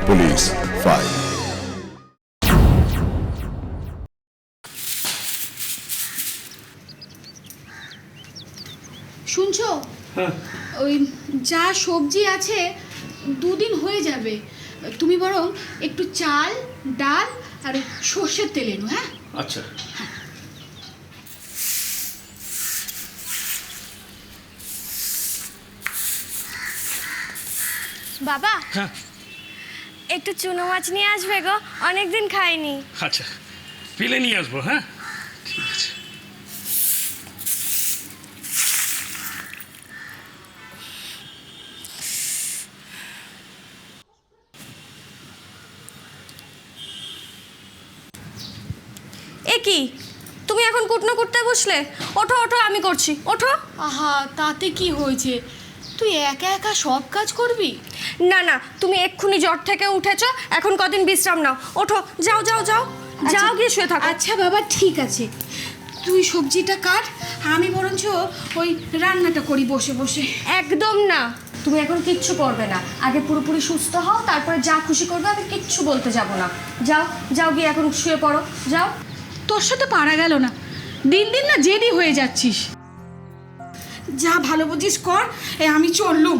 Police file. শুনছো? ওই যা সবজি আছে দুদিন হয়ে যাবে। তুমি বরং একটু চাল, ডাল আর সর্ষের তেল এনো। হ্যাঁ আচ্ছা। বাবা, হ্যাঁ একটু চুনো মাছ নিয়ে আসবে গো, অনেকদিন খাইনি। আচ্ছা, পেলে নিয়ে আসবো। হ্যাঁ ঠিক আছে। এ কি, তুমি এখন কুটনো কুটতে বসলে? ওঠো ওঠো, আমি করছি, ওঠো। আহা, তাতে কি হয়েছে? তুই একা একা সব কাজ করবি? না না, তুমি এক্ষুনি জ্বর থেকে উঠেছো, এখন কদিন বিশ্রাম নাও। ওঠো, যাও যাও যাও, যাও গিয়ে শুয়ে থাকো। আচ্ছা বাবা, ঠিক আছে, তুই সবজিটা কাট, আমি বরঞ্চ ওই রান্নাটা করি বসে বসে। একদম না, তুমি এখন কিচ্ছু করবে না। আগে পুরোপুরি সুস্থ হও, তারপরে যা খুশি করবে, আমি কিচ্ছু বলতে যাব না। যাও যাও, গিয়ে এখন শুয়ে পড়ো, যাও। তোর সাথে পারা গেল না, দিন দিন না জেদি হয়ে যাচ্ছিস। যা ভালো বুঝিস কর, আমি চললুম।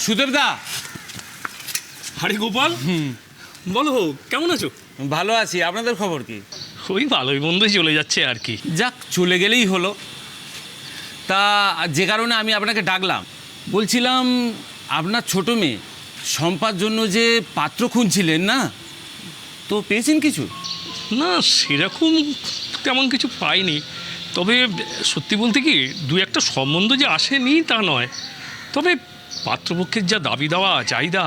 সুদেবদা। আরে গোপাল, বলো কেমন আছো? ভালো আছি, আপনাদের খবর কি? ওই ভালোই মন্দই চলে যাচ্ছে আর কি। যাক, চলে গেলেই হলো। তা যে কারণে আমি আপনাকে ডাকলাম, বলছিলাম আপনার ছোট মেয়ে শম্পার জন্য যে পাত্র খুঁজছিলেন না, তো পেয়েছেন কিছু? না, সেরকম তেমন কিছু পাইনি। তবে সত্যি বলতে কি, দু একটা সম্বন্ধ যে আসেনি তা নয়। তবে পাত্রপক্ষের যা দাবি দেওয়া চাহিদা,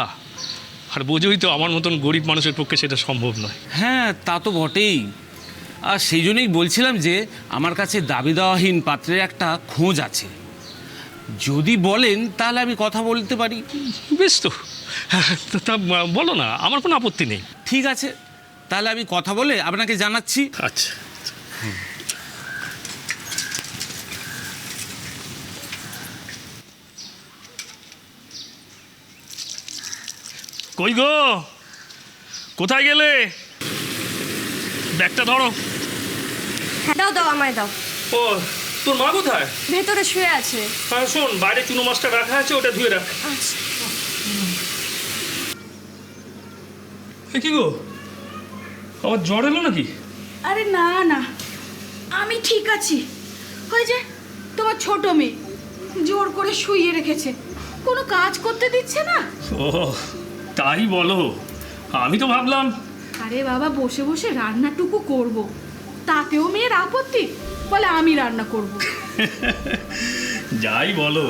আর বোঝোই তো আমার মতন গরিব মানুষের পক্ষে সেটা সম্ভব নয়। হ্যাঁ, তা তো বটেই। আর সেই জন্যই বলছিলাম যে আমার কাছে দাবি দেওয়াহীন পাত্রের একটা খোঁজ আছে। যদি বলেন তাহলে আমি কথা বলতে পারি। বেশ তো, তা বলো না, আমার কোনো আপত্তি নেই। ঠিক আছে, তাহলে আমি কথা বলে আপনাকে জানাচ্ছি। আচ্ছা। কই গো, কোথায় গেলে? ব্যাগটা ধরো। হ্যাঁ, দাও দাও, আমায় দাও। ও, তোর মা কোথায়? ভেতরে শুয়ে আছে। হ্যাঁ শোন, বাইরে চুনো মাছটা রাখা আছে, ওটা ধুয়ে রাখ। আচ্ছা। কি গো, আমার জ্বর এলো নাকি? আরে না না, আমি ঠিক আছি। ওই যে তোমার ছোট মেয়ে জোর করে শুইয়ে রেখেছে, কোনো কাজ করতে দিচ্ছে না। ও তাই বলো, আমি তো ভাবলাম। আরে বাবা, বসে বসে রান্নাটুকু করব, তাতেও মেয়ের আপত্তি, বলে আমি রান্না করব। যাই বলো,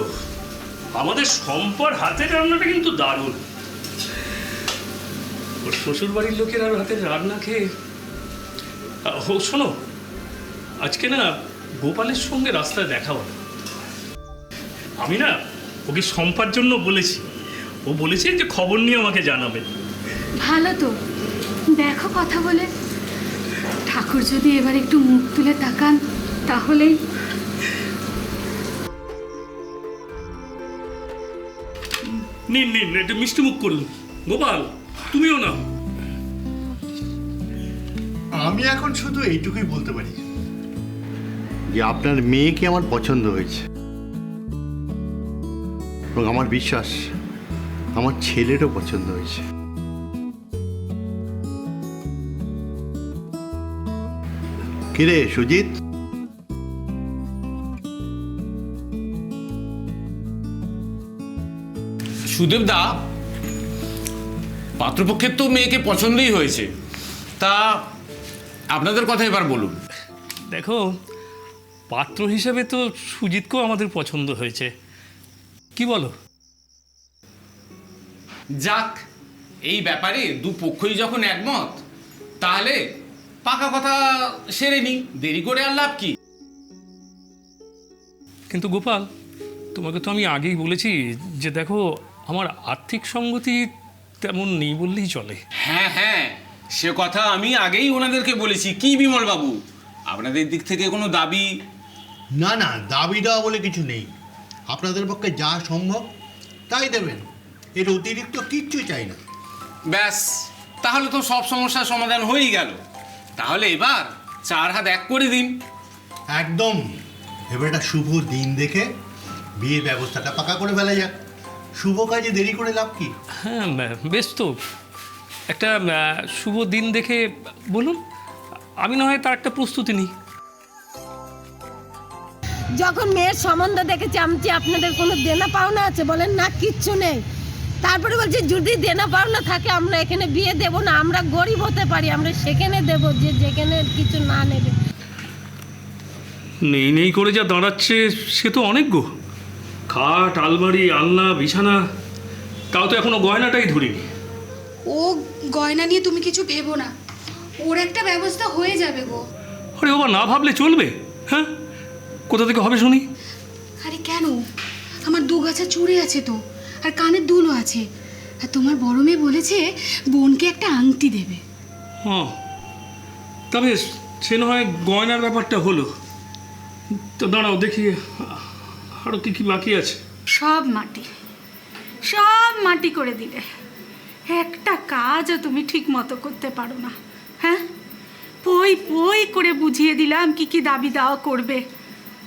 আমাদের সম্পর হাতের রান্নাটা কিন্তু দারুণ। ওর শ্বশুর বাড়ির লোকের আর হাতের রান্না খেয়ে। ও শোনো, আজকে না গোপালের সঙ্গে রাস্তায় দেখা হলো। আমি না ওকে সম্পার জন্য বলেছি, ও বলেছে যে খবর নিয়ে আমাকে জানাবে। ভালো তো, দেখো কথা বলে ঠাকুর যদি এবার একটু মুখ তুলে তাকান তাহলেই। নিন নিন, একটু মিষ্টি মুখ করুন। গোপাল, তুমিও না। আমি এখন শুধু এইটুকুই বলতে পারি যে আপনার মেয়েকে আমার পছন্দ হয়েছে, এবং আমার বিশ্বাস আমার ছেলেরও পছন্দ হয়েছে। কিরে সুজিত, সুদেবদা, পাত্রপক্ষের তো মেয়েকে পছন্দই হয়েছে, তা আপনাদের কথা এবার বলুন। দেখো, পাত্র হিসেবে তো সুজিতকেও আমাদের পছন্দ হয়েছে, কি বলো? যাক, এই ব্যাপারে দু পক্ষই যখন একমত, তাহলে পাকা কথা সেরে নি, দেরি করে আর লাভ কি? কিন্তু গোপাল, তোমাকে তো আমি আগেই বলেছি যে দেখো, আমার আর্থিক সঙ্গতি তেমন নেই বললেই চলে। হ্যাঁ হ্যাঁ, সে কথা আমি আগেই ওনাদেরকে বলেছি। কি বিমল বাবু, আপনাদের দিক থেকে কোনো দাবি? না না, দাবি দেওয়া বলে কিছু নেই। আপনাদের পক্ষে যা সম্ভব তাই দেবেন, এর অতিরিক্ত কিচ্ছু চাই না। ব্যাস, তাহলে তো সব সমস্যার সমাধান হয়েই গেল। তাহলে এবার 4 হাত এক করে দিন। একদম। এবার একটা শুভ দিন দেখে বিয়ের ব্যবস্থাটা পাকা করে ফেলা যাক। শুভ কাজে দেরি করে লাভ কি? হ্যাঁ, বেশ তো। একটা শুভ দিন দেখে বলুন, আমি না হয় তার একটা প্রস্তুতি নিই। যখন মেয়ের সম্বন্ধ দেখেছি আমি আপনাদের কোনো দেনা পাওনা আছে, বলেন না কিচ্ছু নেই। তারপরে বলছি যদি দেনা পাওনা থাকে আমরা এখানে বিয়ে দেব না, আমরা গরিব হতে পারি, আমরা সেখানে দেব যে যেখানে কিছু না নেবে। নেই নেই করে যা দাঁড়াচ্ছে সে তো অনেক গো। খাট, আলমারি, আলনা, বিছানা, তাও তো এখনো গয়নাটাই ধরিনি। ও গয়না নিয়ে তুমি কিছু ভেবো না, ওর একটা ব্যবস্থা হয়ে যাবে গো। আরে বাবা, না ভাবলে চলবে? হ্যাঁ, কোথা থেকে হবে শুনি? আরে কেন, আমার 2 গাছা চুড়ি আছে তো, আর কানের দুলও আছে। আর তোমার বড় মেয়ে বলেছে বোনকে একটা আংটি দেবে। হ্যাঁ, তবে সে না হয় গয়নার ব্যাপারটা হলো। তো দাঁড়াও দেখি আরও কী কী বাকি আছে। সব মাটি করে দিলে। একটা কাজও তুমি ঠিক মতো করতে পারো না। হ্যাঁ, পই করে বুঝিয়ে দিলাম কি কি দাবি দাওয়া করবে,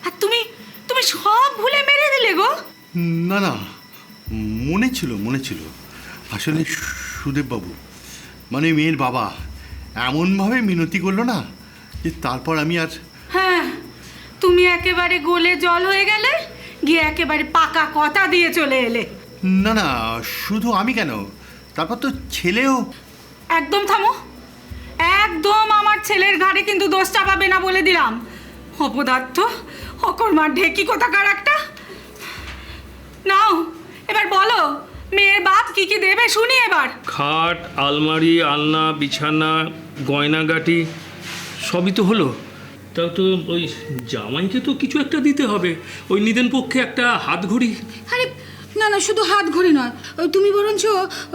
আর তুমি সব ভুলে মেরে দিলে গো। না না, মনে ছিল আসলে সুদেববাবু মানে মেয়ের বাবা এমনভাবে মিনতি করলো না যে তারপর আমি আর। হ্যাঁ, তুমি একেবারে গোলে জল হয়ে গেলে, গিয়ে একেবারে পাকা কথা দিয়ে চলে এলে। না না, শুধু আমি কেন, তারপর তো ছেলেও। একদম থামো, একদম আমার ছেলের ঘাড়ে কিন্তু দোষ চাপাবে না বলে দিলাম। অপদার্থ, অকর্মার ঢেকি কোথাকার একটা। নাও এবার বলো, মেয়ের বাপ কি কি দেবে শুনি এবার। খাট, আলমারি, আলনা, বিছানা, গয়নাগাটি সবই তো হলো। তাও তো ওই জামাইকে তো কিছু একটা দিতে হবে। ওই নিদেন পক্ষে একটা হাত ঘড়ি। আরে না না, শুধু হাত ঘড়ি নয়, ওই তুমি বরঞ্চ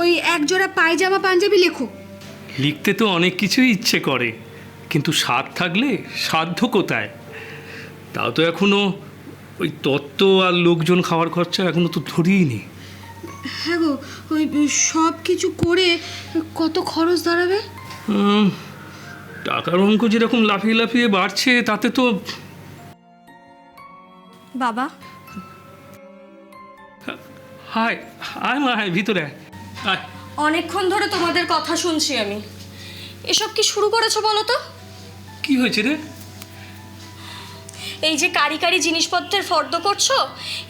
ওই এক জোড়া পায়জামা পাঞ্জাবি লেখো। লিখতে তো অনেক কিছুই ইচ্ছে করে, কিন্তু স্বাদ থাকলে সাধ্য কোথায়? তাও তো এখনো ওই তত্ত্ব আর লোকজন খাওয়ার খরচা এখনো তো ধরিই নি। হ্যাঁ গো, ওই সব কিছু করে কত খরচ দাঁড়াবে? টাকার অঙ্ক যেরকম লাফিয়ে লাফিয়ে বাড়ছে তাতে তো। বাবা, হায় আয় মা, হায় ভিতরে আয়, আয়। অনেকক্ষণ ধরে তোমাদের কথা শুনছি আমি। এসব কি শুরু করেছো বলো তো? কি হয়েছে রে? এই যে কারি জিনিসপত্রের ফর্দ করছো,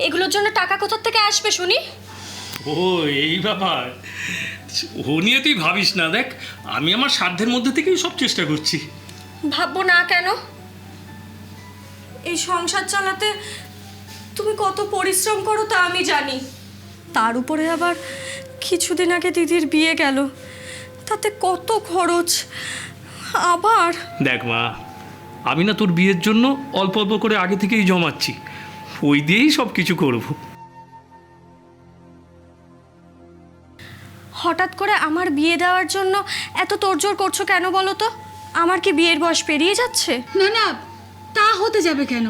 এগুলোর জন্য টাকা কোথা থেকে আসবে শুনি? ও এই ব্যাপার, ও নিয়ে তুই ভাবিস না। দেখ, আমি আমার সাধ্যের মধ্যে থেকেই সব চেষ্টা করছি। ভাববো না কেন? এই সংসার চালাতে তুমি কত পরিশ্রম করো তা আমি জানি। তার উপরে আবার কিছুদিন আগে দিদির বিয়ে গেল, তাতে কত খরচ। আবার দেখ মা, আমি না তোর বিয়ের জন্য অল্প অল্প করে আগে থেকেই জমাচ্ছি, ওই দিয়েই সব কিছু করব। হঠাৎ করে আমার বিয়ে দেওয়ার জন্য এত তোড়জোড় করছো কেন বলো তো? আমার কি বিয়ের বয়স পেরিয়ে যাচ্ছে? না না, তা হতে যাবে কেন?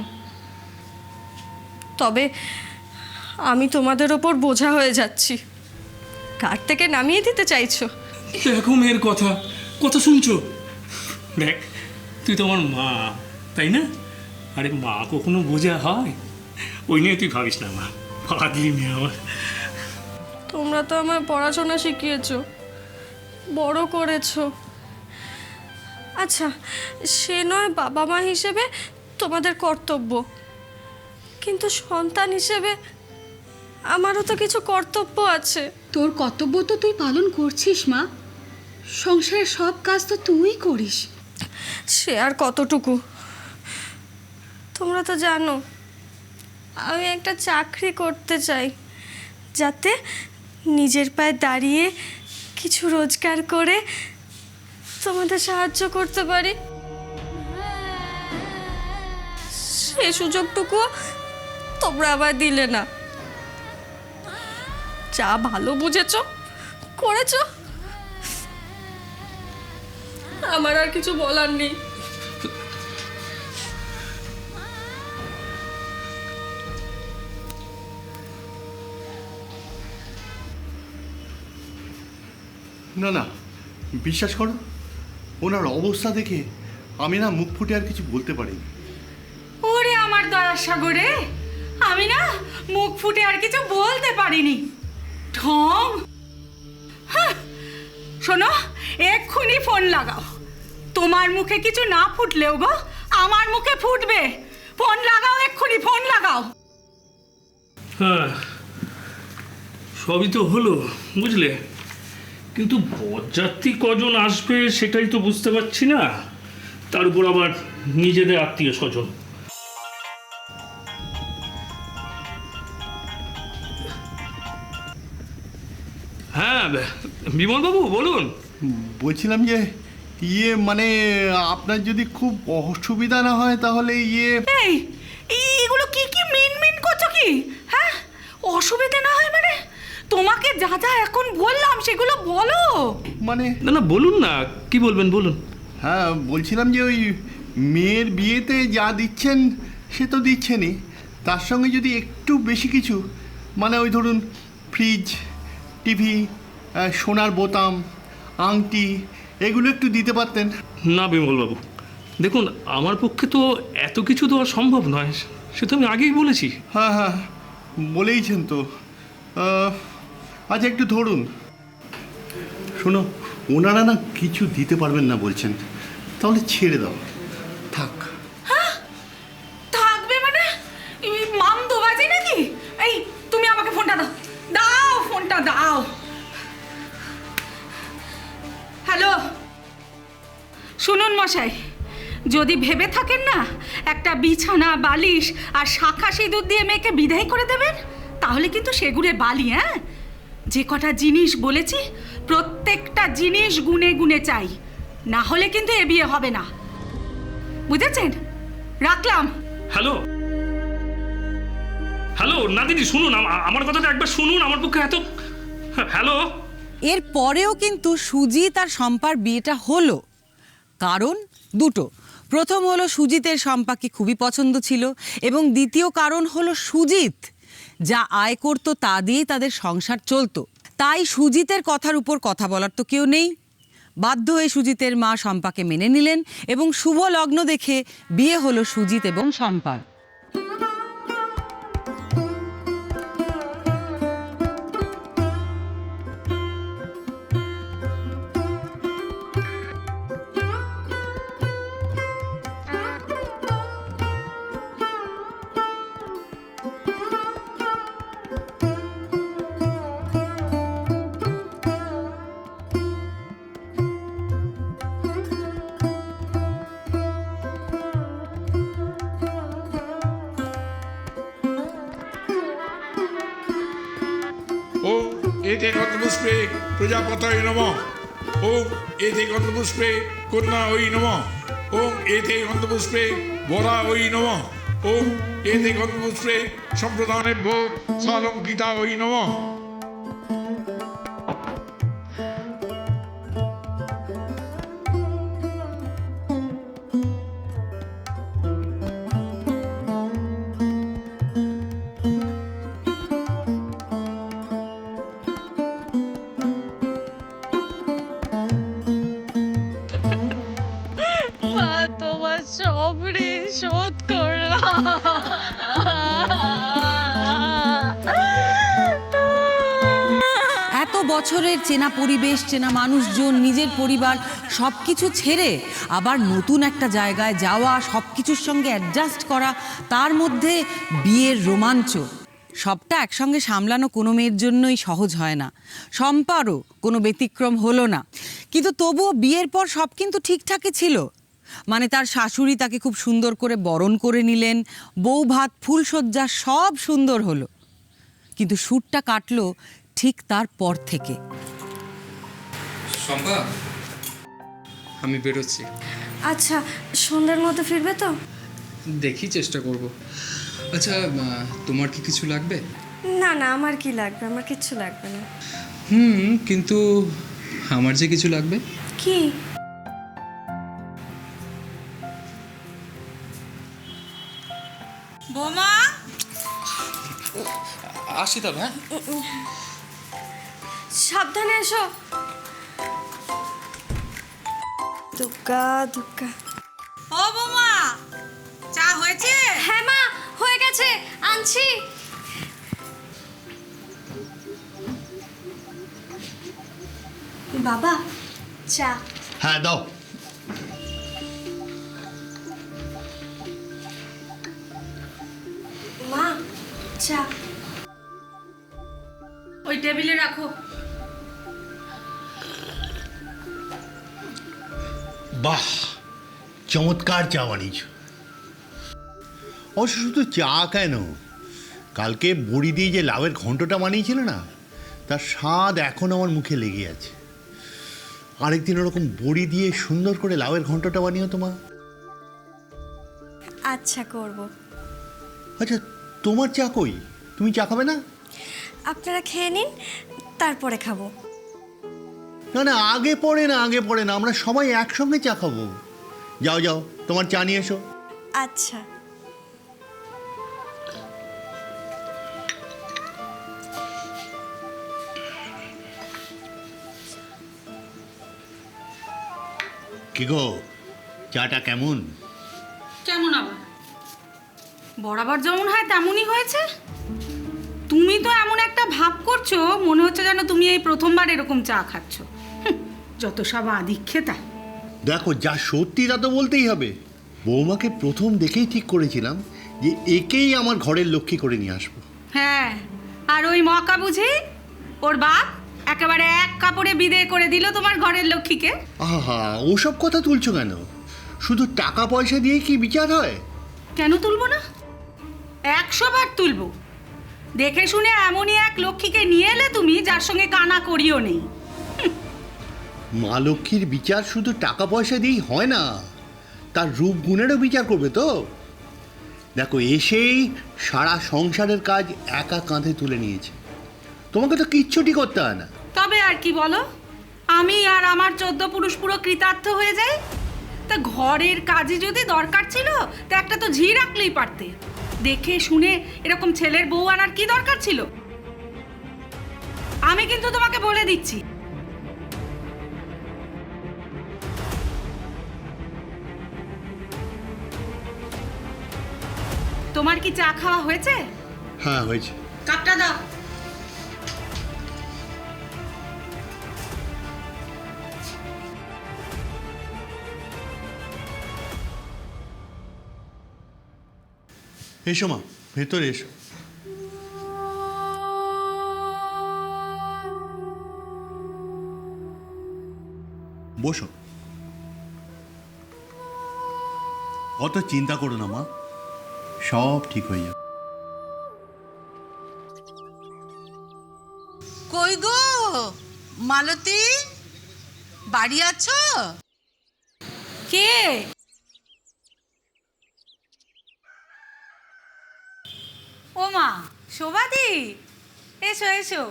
তবে আমি তোমাদের ওপর বোঝা হয়ে যাচ্ছি। কার থেকে নামিয়ে দিতে চাইছো? দেখো মেয়ের কথা শুনছো? দেখ, তুই তো আমার মা, তাই না? আরে মা কখনো বোঝা হয়? ওই নিয়ে তুই ভাবিস না মা, পাগলি মেয়ে আমার। তোমরা তো আমার পড়াশোনা শিখিয়েছো, বড় করেছো। আচ্ছা, সে নয় বাবা মা হিসেবে তোমাদের কর্তব্য, কিন্তু সন্তান হিসেবে আমারও তো কিছু কর্তব্য আছে। তোর কর্তব্য তো তুই পালন করছিস মা, সংসারের সব কাজ তো তুই করিস। সে আর কতটুকু? তোমরা তো জানো আমি একটা চাকরি করতে চাই, যাতে নিজের পায়ে দাঁড়িয়ে কিছু রোজগার করে তোমাদের সাহায্য করতে পারি। সে সুযোগটুকু তোমরা আবার দিলে না। যা ভালো বুঝেছো করেছো, আমার আর কিছু বলার নেই। না না, বিশ্বাস করো, ওনার অবস্থা দেখে আমি না মুখ ফুটে আর কিছু বলতে পারিনি। ওরে আমার দয়ার সাগরে, আমি না মুখ ফুটে আর কিছু বলতে পারিনি। ঠং! হ্যাঁ, শোনো, এক্ষুনি ফোন লাগাও। তোমার মুখে কিছু না ফুটলেও গো আমার মুখে ফুটবে। ফোন লাগাও, এক্ষুনি ফোন লাগাও। হ্যাঁ, সবই তো হলো, বুঝলে, কিন্তু বরযাত্রী কজন আসবে সেটাই তো বুঝতে পারছি না। তার উপর আবার নিজেদের আত্মীয় স্বজন। হ্যাঁ বিমলবাবু বলুন। বলছিলাম যে মানে আপনার যদি খুব অসুবিধা না হয় তাহলে এই এইগুলো কি কি মিন করছো কি? হ্যাঁ, অসুবিধা না হয় মানে? তোমাকে যা যা এখন বললাম সেগুলো বলো। মানে না না, বলুন না, কি বলবেন বলুন। হ্যাঁ, বলছিলাম যে ওই মেয়ের বিয়েতে যা দিচ্ছেন সে তো দিচ্ছেনই, তার সঙ্গে যদি একটু বেশি কিছু, মানে ওই ধরুন ফ্রিজ, টিভি, সোনার বোতাম, আংটি, এগুলো একটু দিতে পারতেন। না বিমলবাবু, দেখুন, আমার পক্ষে তো এত কিছু দেওয়া সম্ভব নয়, সে তো আমি আগেই বলেছি। হ্যাঁ হ্যাঁ, বলেইছেন তো। আচ্ছা, একটু ধরুন। শোনো, ওনারা না কিছু দিতে পারবেন না বলছেন, তাহলে ছেড়ে দাও, থাক। থাকবে মানে? মামদোবাজি নাকি? এই তুমি আমাকে ফোনটা দাও, দাও ফোনটা দাও। হ্যালো, শুনুন মশাই, যদি ভেবে থাকেন না একটা বিছানা, বালিশ আর শাঁখা সিঁদুর দিয়ে মেয়েকে বিদায় করে দেবেন, তাহলে কিন্তু সেগুড়ে বালি। হ্যাঁ, যে কটা জিনিস বলেছি প্রত্যেকটা জিনিস গুনে গুনে চাই, না হলে কিন্তু এ বিয়ে হবে না, বুঝেছেন? রাখলাম। হ্যালো হ্যালো, না দিদি শুনুন, আমার কথাটা একবার শুনুন, আমার পক্ষে এত। হ্যালো। এর পরেও কিন্তু সুজিত আর শম্পার বিয়েটা হলো, কারণ দুটো। প্রথম হলো সুজিতের শম্পাকে খুবই পছন্দ ছিল, এবং দ্বিতীয় কারণ হলো সুজিত যা আয় করতো তা দিয়েই তাদের সংসার চলতো। তাই সুজিতের কথার উপর কথা বলার তো কেউ নেই। বাধ্য হয়ে সুজিতের মা শম্পাকে মেনে নিলেন, এবং শুভ লগ্ন দেখে বিয়ে হলো সুজিত এবং শম্পার। ওম এতে গন্ধপুষ্পে প্রজাপতয়ে নমঃ। ওম এতে গন্ধপুষ্পে কন্যায় নমঃ। ওম এতে গন্ধপুষ্পে বরায় নমঃ। ওম এতে গন্ধপুষ্পে সম্প্রদানেভ্যো সালঙ্কিতায় নমঃ। তোমার সব ঋণ শোধ করলাম। এত বছরের চেনা পরিবেশ, চেনা মানুষজন, নিজের পরিবার সব কিছু ছেড়ে আবার নতুন একটা জায়গায় যাওয়া, সব কিছুর সঙ্গে অ্যাডজাস্ট করা, তার মধ্যে বিয়ের রোমাঞ্চ, সবটা একসঙ্গে সামলানো কোনো মেয়ের জন্যই সহজ হয় না। শম্পারও কোনো ব্যতিক্রম হলো না। কিন্তু তবুও বিয়ের পর সব কিন্তু ঠিকঠাকই ছিল। মানে তার শাশুড়ি তাকে খুব সুন্দর করে বরণ করে নিলেন, বউ ভাত, ফুলসজ্জা সব সুন্দর হলো। কিন্তু সুরটা কাটলো ঠিক তার পর থেকে। শম্পা, আমি বেরোচ্ছি। আচ্ছা, সন্ধ্যার মধ্যে ফিরবে তো? দেখি, চেষ্টা করব। আচ্ছা, তোমার কি কিছু লাগবে? না না, আমার কি লাগবে? আমার কিচ্ছু লাগবে না। কিন্তু আমার যে কিছু লাগবে। কি? বোমা, আসি তবে। হ্যাঁ, সাবধানে এসো। দুগ্গা দুগ্গা। ও বৌমা, চা হয়েছে? হ্যাঁ মা, হয়ে গেছে, আনছি। বাবা, চা। হ্যাঁ দাও। মা, চা। ওই টেবিলে রাখো। বাহ, চমৎকার চা বানিয়েছ। অবশ্য শুধু চা কেন, কালকে বড়ি দিয়ে যে লাউয়ের ঘন্টটা বানিয়েছিল না, তার স্বাদ এখন আমার মুখে লেগে আছে। আরেকদিন ওরকম বড়ি দিয়ে সুন্দর করে লাউয়ের ঘন্টটা বানিও তো মা। আচ্ছা, করব। আচ্ছা, তোমার চা কই? তুমি চা খাবে না? আপনারা খেয়ে নিন, তারপরে খাবো। না না, আগে পড়ে না, আগে পড়ে না, আমরা সবাই একসঙ্গে চা খাবো। যাও যাও, তোমার চা নিয়ে এসো। আচ্ছা। কি গো, চাটা কেমন? কেমন আবার? বরাবর যেমন হয় তেমনই হয়েছে। তুমি তো এমন একটা ভাব করছো, মনে হচ্ছে যেন তুমি এই প্রথমবার এরকম চা খাচ্ছ। যত সব আদিক্ষেতা। দেখো, যা সত্যি তা তো বলতেই হবে। বৌমাকে প্রথম দেখেই ঠিক করেছিলাম যে একেই আমার ঘরের লক্ষ্মী করে নিয়ে আসবো। হ্যাঁ, আর ওই মকা বুঝি ওর বাপ একেবারে এক কাপড়ে বিদেয় করে দিল তোমার ঘরের লক্ষ্মীকে। আহা, ওসব কথা তুলছো কেন? শুধু টাকা পয়সা দিয়ে কি বিচার হয়? কেন তুলবো না? 100 বার তুলবো। দেখে শুনে এমনই এক লক্ষ্মীকে নিয়ে এলে তুমি, যার সঙ্গে কানা করিও নেই। মা লক্ষ্মীর বিচার শুধু টাকা পয়সা দিয়েই হয় না, তার রূপ গুণেরও বিচার করবে তো। দেখো, এসেই সারা সংসারের কাজ একা কাঁধে তুলে নিয়েছে, তোমাকে তো কিচ্ছুটি করতে হয় না। তবে আর কি বলো, আমি আর আমার 14 পুরুষ পুরো কৃতার্থ হয়ে যাই। তা ঘরের কাজে যদি দরকার ছিল, তা একটা তো ঝি রাখলেই পারতে। দেখে শুনে এরকম ছেলের বউ আনার কি দরকার ছিল? আমি কিন্তু তোমাকে বলে দিচ্ছি, তোমার কি চা খাওয়া হয়েছে? হ্যাঁ, হয়েছে। কাপটা দাও। এসো মা, ভেতরে এসো। বসো। অত চিন্তা করো না মা, সব ঠিক হয়ে যাবে। কই গো মালতী, বাড়ি আছো? কে? ও মা, শোভাদি, এসো এসো।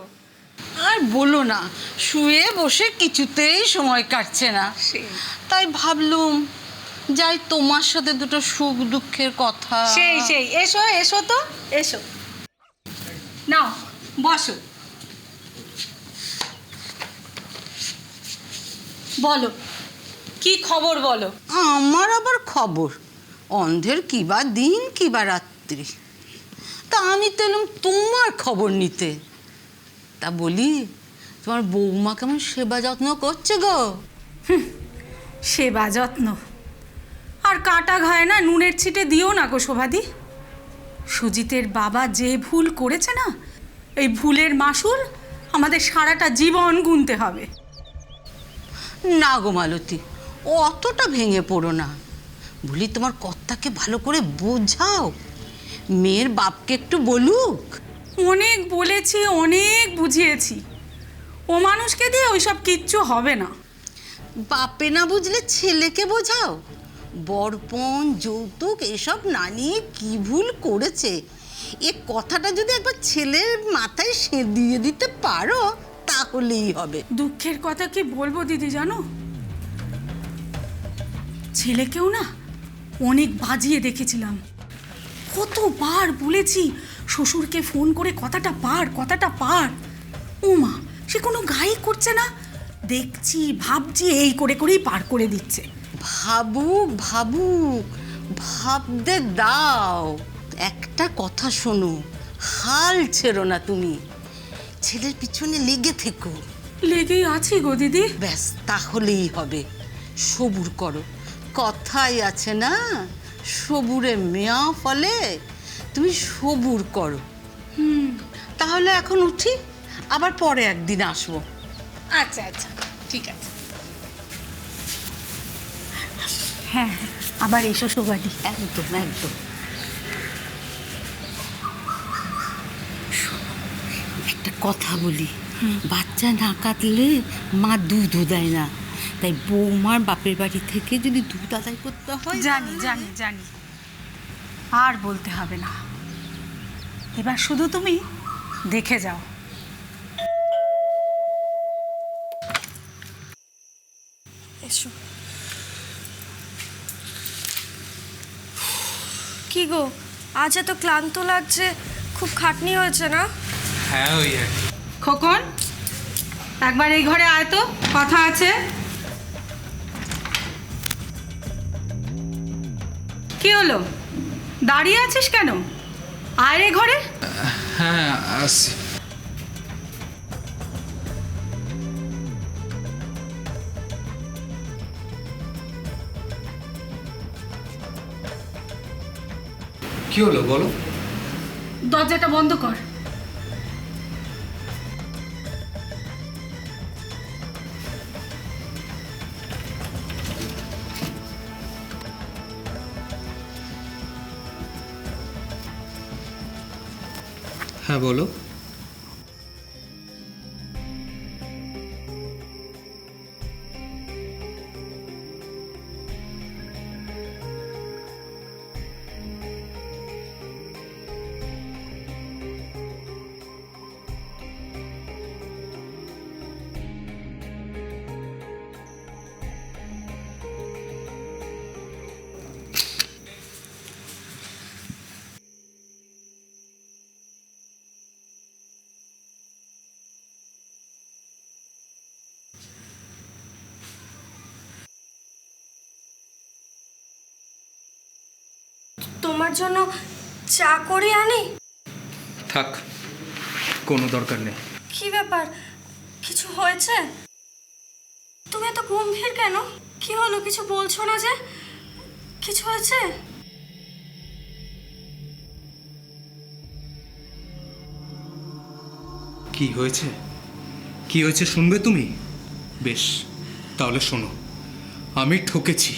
আর বলো না, শুয়ে বসে কিছুতেই সময় কাটছে না। তাই ভাবলুম যাই তোমার সাথে দুটো সুখ দুঃখের কথা। সেই এসো এসো তো, এসো, নাও বসো। বলো, কি খবর বলো। আমার আবার খবর, অন্ধের কিবা দিন কিবা রাত্রি। তা আমি তো এলাম তোমার খবর নিতে। তা বলি, তোমার বৌমা কেমন সেবা যত্ন করছে গো? সেবা যত্ন আর কাটা ঘায় না নুনের ছিটে দিও না গো শোভাদি। সুজিতের বাবা যে ভুল করেছে না, এই ভুলের মাসুল আমাদের সারাটা জীবন গুনতে হবে। না গো মালতী, অতটা ভেঙে পড়ো না। বলি, তোমার কর্তাকে ভালো করে বোঝাও, মেয়ের বাপকে একটু বলুক। অনেক বলেছি, অনেক বুঝিয়েছি, ও মানুষকে দিয়ে ওইসব কিচ্ছু হবে না। বাপে না বুঝলে ছেলেকে বোঝাও। বরপণ যৌতুক এসব না নিয়ে কি ভুল করেছে, এ কথাটা যদি একবার ছেলের মাথায় দিয়ে দিতে পারো, তাহলেই হবে। দুঃখের কথা কি বলবো দিদি জানো, ছেলেকেও না অনেক বাজিয়ে দেখেছিলাম। কতবার বলেছি শ্বশুরকে ফোন করে কথাটা পার। ও মা, সে কোনো গায়ে করছে না, দেখছি ভাবছি এই করে করেই পার করে দিচ্ছে। ভাবুক ভাবুক, ভাবতে দাও। একটা কথা শোনো, হাল ছেড়ো না তুমি, ছেলের পিছনে লেগে থেকো। লেগেই আছি গো দিদি। ব্যাস তাহলেই হবে। সবুর করো, কথাই আছে না, সবুরে মেয়া ফলে। তুমি সবুর করো। তাহলে এখন উঠি, আবার পরে একদিন আসবো। আচ্ছা আচ্ছা, ঠিক আছে। হ্যাঁ, আবার এসো শোভাদি। একদম একদম। একটা কথা বলি, বাচ্চা না কাটলে মা দুধও দেয় না, তাই বৌমার বাপের বাড়ি থেকে যদি দুধ আদায় করতে হয়। জানি জানি জানি, আর বলতে হবে না। এবার শুধু তুমি দেখে যাও। এসো। কি গো, আজ এত ক্লান্ত লাগছে, খুব খাটনি হয়েছে না? হ্যাঁ ওই আর কি। খোকন, একবার এই ঘরে আয় তো, কথা আছে। কি হলো, দাঁড়িয়ে আছিস কেন? আয় রে ঘরে। হ্যাঁ আসছি। কি হলো বলো? দরজাটা বন্ধ কর। হ্যাঁ বলো। তোমার জন্য চা করে আনি? থাক, কোনো দরকার নেই। কি ব্যাপার, কিছু হয়েছে? তুমি এত গম্ভীর কেন? কি হলো, কিছু বলছো না যে? কিছু হয়েছে? কি হয়েছে? কি হয়েছে শুনবে তুমি? বেশ, তাহলে শোনো। আমি ঠকেছি,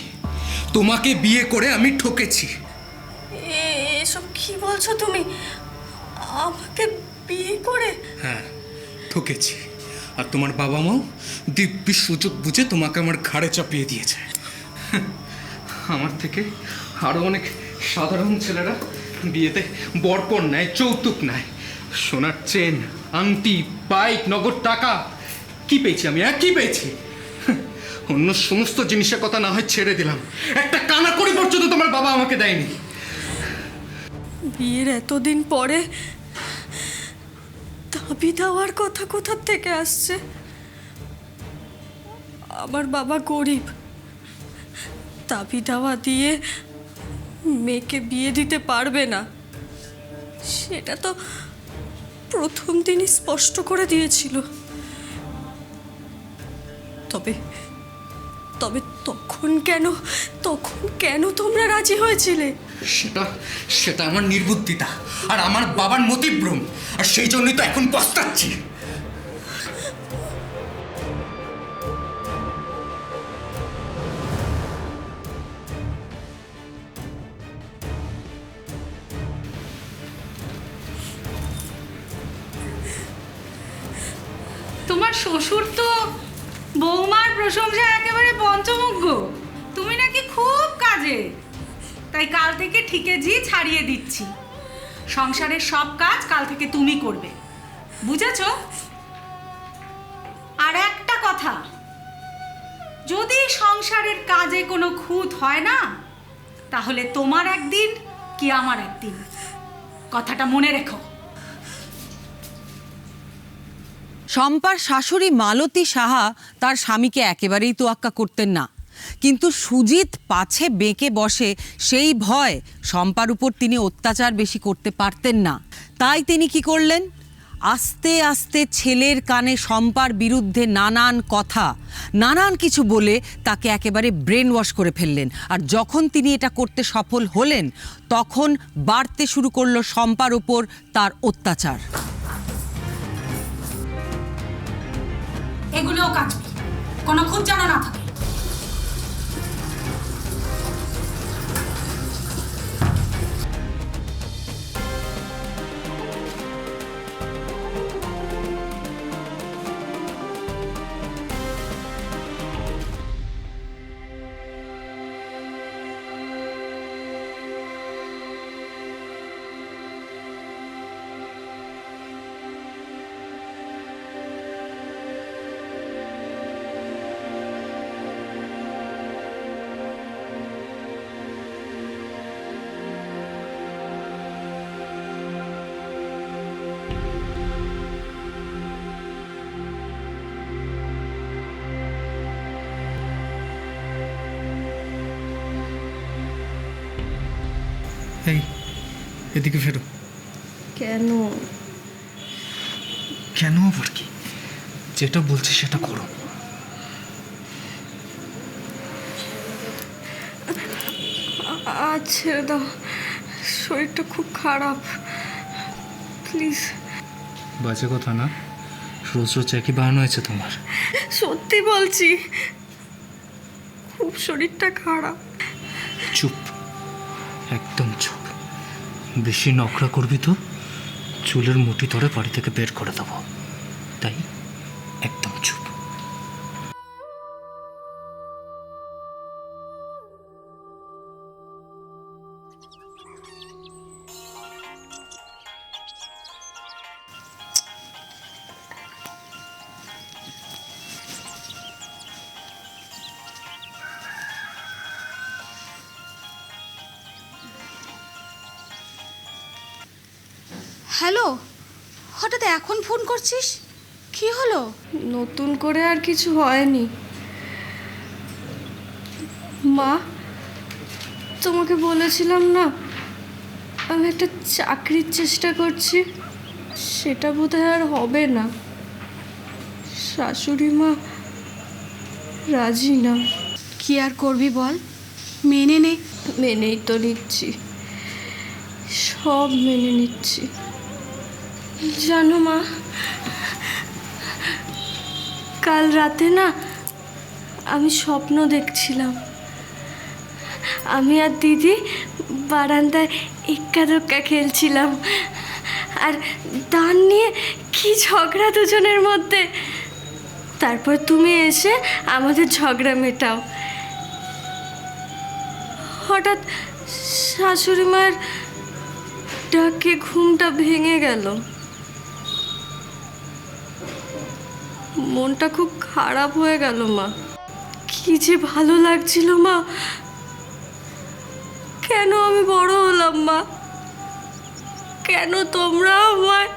তোমাকে বিয়ে করে আমি ঠকেছি। এসব কি বলছো তুমি? আমাকে বিয়ে করে? হ্যাঁ, ঠকেছি। আর তোমার বাবা মাও দিব্যি সুযোগ বুঝে তোমাকে আমার ঘাড়ে চাপিয়ে দিয়েছে। আমার থেকে আরও অনেক সাধারণ ছেলেরা বিয়েতে বরপণ নেয়, যৌতুক নেয়, সোনার চেন, আংটি, বাইক, নগদ টাকা। কি পেয়েছি আমি? কি পেয়েছি? অন্য সমস্ত জিনিসের কথা না হয় ছেড়ে দিলাম, একটা কানাকড়ি পর্যন্ত তোমার বাবা আমাকে দেয়নি। বিয়ের এতদিন পরে দাবি দেওয়ার কথা কোথা থেকে আসছে? আমার বাবা গরিব, দাবি দেওয়া দিয়ে মেয়েকে বিয়ে দিতে পারবে না, সেটা তো প্রথম দিনই স্পষ্ট করে দিয়েছিল। তবে তবে তখন কেন তোমরা রাজি হয়েছিলে? সেটা আমার নির্বুদ্ধিতা আর আমার বাবার মতিভ্রম, আর সেই জন্যই তো এখন পস্তাচ্ছি। তোমার শ্বশুর তো বৌমার প্রশংসা একেবারে পঞ্চমুখ। তুমি নাকি খুব কাজে, তাই কাল থেকে ঠিকে ঝি ছাড়িয়ে দিচ্ছি। সংসারের সব কাজ কাল থেকে তুমি করবে, বুঝেছো? আর একটা কথা, যদি সংসারের কাজে কোনো খুঁত হয় না, তাহলে তোমার একদিন কি আমার একদিন, কথাটা মনে রেখো। শম্পার শাশুড়ি মালতী সাহা তার স্বামীকে একেবারেই তোয়াক্কা করতেন না, কিন্তু সুজিত পাছে বেঁকে বসে সেই ভয় শম্পার উপর তিনি অত্যাচার বেশি করতে পারতেন না। তাই তিনি কি করলেন, আস্তে আস্তে ছেলের কানে শম্পার বিরুদ্ধে নানান কথা, নানান কিছু বলে তাকে একেবারে ব্রেন ওয়াশ করে ফেললেন। আর যখন তিনি এটা করতে সফল হলেন, তখন বাড়তে শুরু করলো শম্পার উপর তার অত্যাচার। এগুলোও কাটবি, কোনো খুঁত যেন না থাকে। এই এদিকে ফেরো। কেন? কেন আবার কি? যেটা বলছি সেটা করো। আজ ছেড়ে দাও, শরীরটা খুব খারাপ, প্লিজ। বাজে কথা না, রোজ রোজ একই বাহানো হয়েছে তোমার। সত্যি বলছি, খুব শরীরটা খারাপ। চুপ, একদম চুপ। বেশি নখরা করবি তো চুলের মুঠি ধরে বাড়ি থেকে বের করে দেবো, তাই একদম চুপ। হ্যালো, হঠাৎ এখন ফোন করছিস, কি হলো? নতুন করে আর কিছু হয়নি মা। তোমাকে বলেছিলাম না আমি একটা চাকরির চেষ্টা করছি, সেটা বোধহয় আর হবে না। শাশুড়ি মা রাজি না। কি আর করবি বল, মেনে নে। মেনেই তো নিচ্ছি, সব মেনে নিচ্ছি। জানো মা, কাল রাতে না আমি স্বপ্ন দেখছিলাম, আমি আর দিদি বারান্দায় এক্কা দোক্কা খেলছিলাম, আর দান নিয়ে কি ঝগড়া দুজনের মধ্যে। তারপর তুমি এসে আমাদের ঝগড়া মেটাও। হঠাৎ শাশুড়ি মায়ের ডাকে ঘুমটা ভেঙে গেল, মনটা খুব খারাপ হয়ে গেল মা। কি যে ভালো লাগছিল মা, কেন আমি বড় হলাম মা, কেন তোমরা আমায়।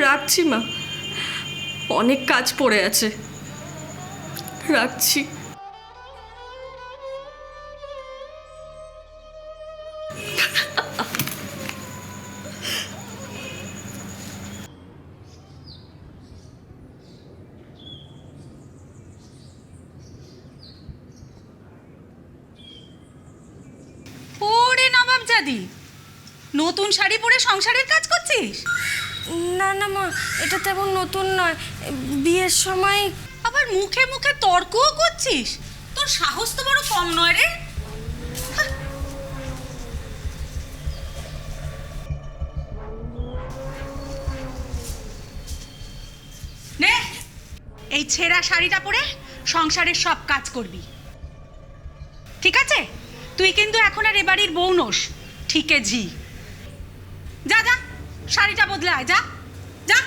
রাখছি মা, অনেক কাজ পড়ে আছে, রাখছি। ওরে নবাবজাদি, নতুন শাড়ি পরে সংসারের কাজ করছিস? না না মা, এটা তেমন নতুন নয়, বিয়ের সময়। আবার মুখে মুখে তর্কও করছিস, তোর সাহস তো বড় কম নয় রে। নে, এই ছেঁড়া শাড়িটা পরে সংসারের সব কাজ করবি, ঠিক আছে? তুই কিন্তু এখন আর এ বাড়ির বউ নোস, ঠিকে ঝি। যা যা, শাড়িটা বদলে আয়, যা যা।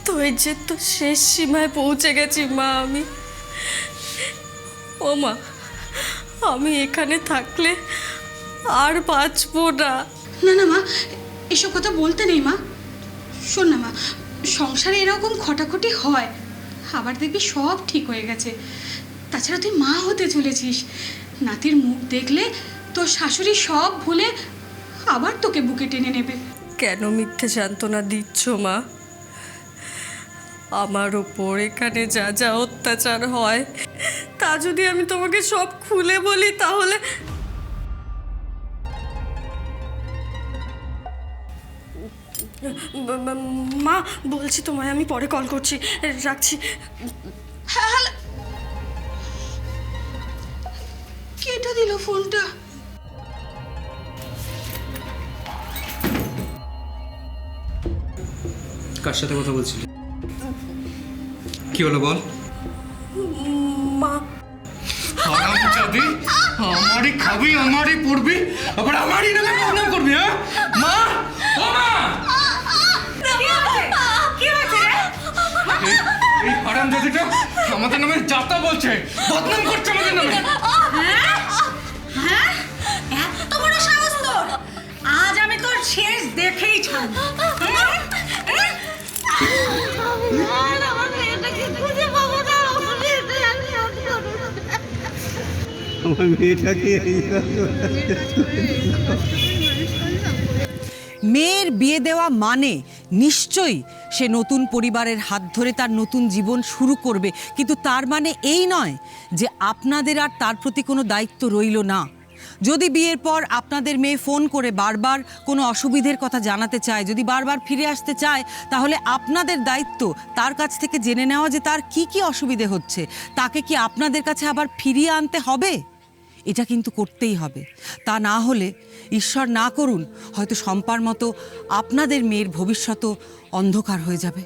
ধৈর্যের তো শেষ সীমায় পৌঁছে গেছি মা আমি। ও মা, আমি এখানে থাকলে আর বাঁচবো না। না না মা, এসব কথা বলতে নেই মা। শোন না মা, সংসারে এরকম খটাখটি হয়, আবার দেখবি সব ঠিক হয়ে গেছে। তাছাড়া তুই মা হতে চলেছিস, নাতির মুখ দেখলে তোর শাশুড়ি সব ভুলে আবার তোকে বুকে টেনে নেবে। কেন মিথ্যে সান্ত্বনা দিচ্ছ মা? আমার ওপর এখানে যা যা অত্যাচার হয় তা যদি আমি তোমাকে সব খুলে বলি তাহলে মা, বলছি তোমায় আমি পরে কল করছি, রাখছি। হ্যাঁ, কেটে দিল ফোনটা। কার সাথে কথা বলছিলি? কি হলো বল? মা, হারামজাদি, আমারই খাবি, আমারই পড়বি, আবার আমারই নামে বদনাম করবি, হ্যাঁ? মা, ও মা! এই হারামজাদিটা আমাদের নামে যাতা বলছে, বদনাম করছে আমাদের নামে। এত বড় সাহস তোর! আজ আমি তোর শেষ দেখেই ছাড়ব। আমার মেয়েটাকে খুঁজে পাবো না, আমার মেয়ের বিয়ে দেওয়া মানে নিশ্চয়ই সে নতুন পরিবারের হাত ধরে তার নতুন জীবন শুরু করবে, কিন্তু তার মানে এই নয় যে আপনাদের আর তার প্রতি কোনো দায়িত্ব রইল না। যদি বিয়ের পর আপনাদের মেয়ে ফোন করে বারবার কোনো অসুবিধের কথা জানাতে চায়, যদি বারবার ফিরে আসতে চায়, তাহলে আপনাদের দায়িত্ব তার কাছ থেকে জেনে নেওয়া যে তার কি কি অসুবিধে হচ্ছে, তাকে কি আপনাদের কাছে আবার ফিরিয়ে আনতে হবে। এটা কিন্তু করতেই হবে। তা না হলে ঈশ্বর না করুন হয়তো শম্পার মতো আপনাদের মেয়ের ভবিষ্যৎও অন্ধকার হয়ে যাবে।